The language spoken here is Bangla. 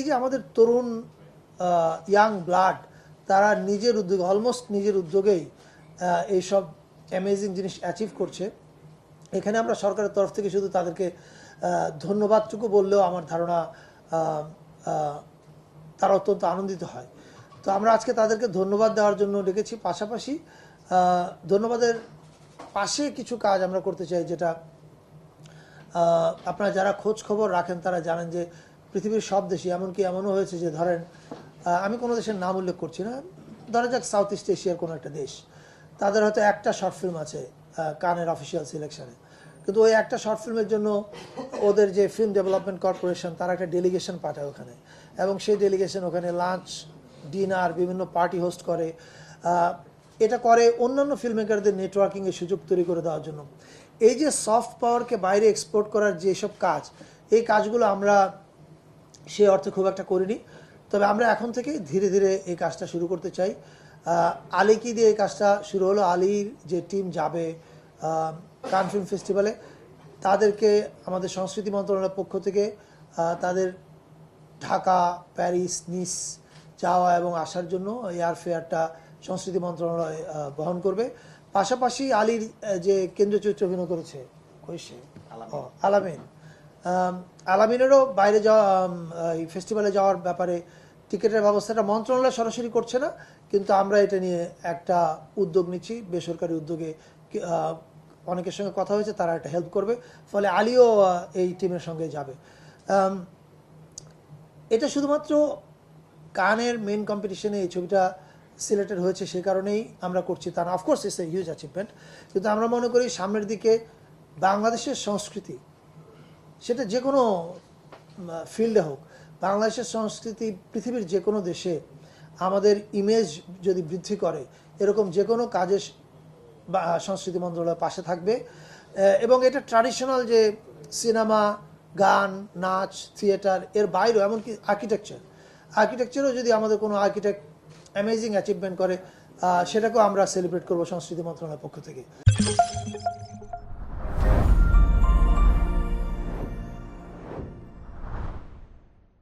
যে আমাদের তরুণ ইয়াং ব্লাড তারা নিজের উদ্যোগে অলমোস্ট নিজের উদ্যোগেই এইসব অ্যামেজিং জিনিস অ্যাচিভ করছে, এখানে আমরা সরকারের তরফ থেকে শুধু তাদেরকে ধন্যবাদটুকু বললেও আমার ধারণা তারা অত্যন্ত আনন্দিত হয়। তো আমরা আজকে তাদেরকে ধন্যবাদ দেওয়ার জন্য ডেকেছি। পাশাপাশি ধন্যবাদের পাশে কিছু কাজ আমরা করতে চাই, যেটা আপনারা যারা খোঁজ খবর রাখেন তারা জানেন যে পৃথিবীর সব দেশে, এমনকি এমনও হয়েছে যে ধরেন আমি কোনো দেশের নাম উল্লেখ করছি না, ধরা যাক সাউথ ইস্ট এশিয়ার কোনো একটা দেশ, তাদের হয়তো একটা শর্ট ফিল্ম আছে কানের অফিসিয়াল সিলেকশনে, কিন্তু ওই একটা শর্ট ফিল্মের জন্য ওদের যে ফিল্ম ডেভেলপমেন্ট কর্পোরেশন তারা একটা ডেলিগেশন পাঠায় ওখানে, এবং সেই ডেলিগেশন ওখানে লাঞ্চ, ডিনার, বিভিন্ন পার্টি হোস্ট করে। এটা করে অন্যান্য ফিল্ম মেকারদের নেটওয়ার্কিংয়ের সুযোগ তৈরি করে দেওয়ার জন্য। এই যে সফট পাওয়ারকে বাইরে এক্সপোর্ট করার যেসব কাজ, এই কাজগুলো আমরা সে অর্থে খুব একটা করিনি, তবে আমরা এখন থেকে ধীরে ধীরে এই কাজটা শুরু করতে চাই। আলীকে দিয়ে এই কাজটা শুরু হলো। আলীর যে টিম যাবে কান ফিল্ম ফেস্টিভ্যালে, তাদেরকে আমাদের সংস্কৃতি মন্ত্রণালয়ের পক্ষ থেকে তাদের ঢাকা, প্যারিস, নিস যাওয়া এবং আসার জন্য এয়ার ফেয়ারটা সংস্কৃতি মন্ত্রণালয় বহন করবে। পাশাপাশি আলীর যে কেন্দ্রীয় চরিত্র অভিনয় করেছে আলামিন, আলামিনেরও বাইরে যাওয়া, এই ফেস্টিভ্যালে যাওয়ার ব্যাপারে টিকিটের ব্যবস্থাটা মন্ত্রণালয় সরাসরি করছে না, কিন্তু আমরা এটা নিয়ে একটা উদ্যোগ নিচ্ছি, বেসরকারি উদ্যোগে অনেকের সঙ্গে কথা হয়েছে, তারা এটা হেল্প করবে, ফলে আলীও এই টিমের সঙ্গে যাবে। এটা শুধুমাত্র কানের মেইন কম্পিটিশনে এই ছবিটা সিলেক্টেড হয়েছে সে কারণেই আমরা করছি তা না, of course it's a huge achievement, কিন্তু আমরা মনে করি সামনের দিকে বাংলাদেশের সংস্কৃতি, সেটা যে কোনো ফিল্ডে হোক, বাংলাদেশের সংস্কৃতি পৃথিবীর যে কোনো দেশে আমাদের ইমেজ যদি বৃদ্ধি করে, এরকম যে কোনো কাজে সংস্কৃতি মন্ত্রণালয় পাশে থাকবে। এবং এটা ট্র্যাডিশনাল যে সিনেমা, গান, নাচ, থিয়েটার, এর বাইরেও এমনকি আর্কিটেকচারও যদি আমাদের কোনো আর্কিটেক্ট অ্যামেজিং অ্যাচিভমেন্ট করে, সেটাকেও আমরা সেলিব্রেট করবো সংস্কৃতি মন্ত্রণালয়ের পক্ষ থেকে।